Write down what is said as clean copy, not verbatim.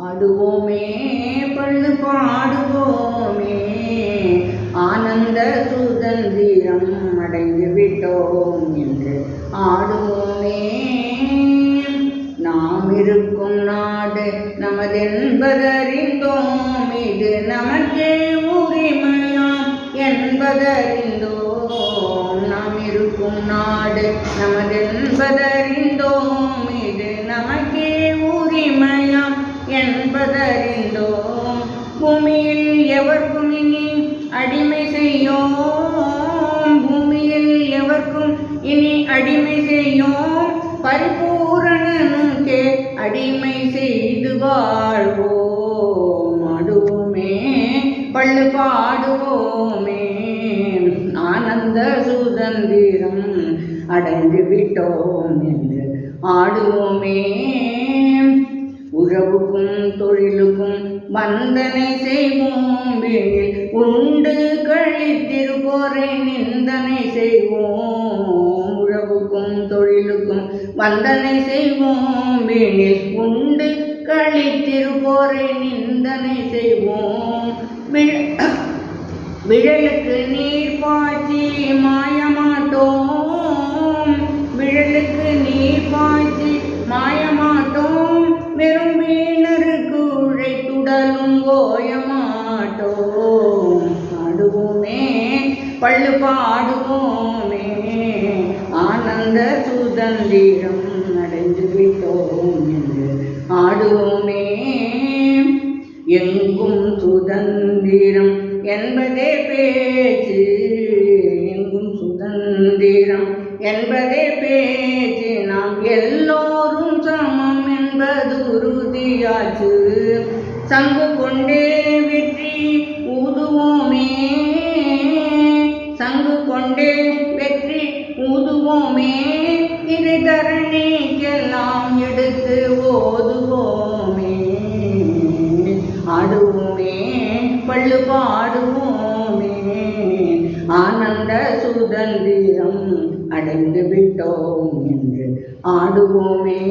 ஆடுவோமே பள்ளு பாடுவோமே, ஆனந்த சுதந்திரம் அடைந்து விட்டோம் என்று ஆடுவோமே. நாம் இருக்கும் நாடு நமதென்பதறிந்தோம், இது நமக்கே உரிமையாம் என்பதறிந்தோம். நாம் இருக்கும் நாடு நமதென்பதறிந்தோம், இது நமக்கே உரிமையாம் என்பதறிந்தோம். பூமியில் எவர்க்கும் இனி அடிமை செய்யோம், பூமியில் எவர்க்கும் இனி அடிமை செய்யோம், பரிபூரணனுக்கே அடிமை செய்து வாழ்வோம். ஆடுவோமே பள்ளு பாடுவோமே, ஆனந்த சுதந்திரம் அடைந்து விட்டோம் என்று ஆடுவோமே. உறவுக்கும் தொழிலுக்கும் வந்தனை செய்வோம், வீணில் உண்டு கழித்திருப்போரை நிந்தனை செய்வோம். உறவுக்கும் தொழிலுக்கும் வந்தனை செய்வோம், வீணில் உண்டு கழித்திருப்போரை நிந்தனை செய்வோம். விழலுக்கு நீர் பாய்ச்சி மாயமாட்டோம், விழலுக்கு நீர் பாய்ச்சி மாயமாட்டோம், வெறும் வீணருக்கு உழைத்துடலும் ஓயமாட்டோம். ஆடுவோமே பள்ளு பாடுவோமே, ஆனந்த சுதந்திரம் அடைந்து விட்டோம் என்று ஆடுவோமே. எங்கும் சுதந்திரம் என்பதே பேச்சு, எங்கும் சுதந்திரம் என்பதே பேச்சு, நாம் எல்லோரும் சமம் என்பது உறுதியாச்சு. சங்கு கொண்டே வெற்றி ஊதுவோமே, சங்கு கொண்டே வெற்றி ஊதுவோமே, இது தரணிக்கெல்லாம் எடுத்து ஓதுவோமே. ஆடுவோமே பள்ளு பாடுவோமே, ஆனந்த சுதந்திரம் அடைந்து விட்டோம் என்று ஆடுவோமே.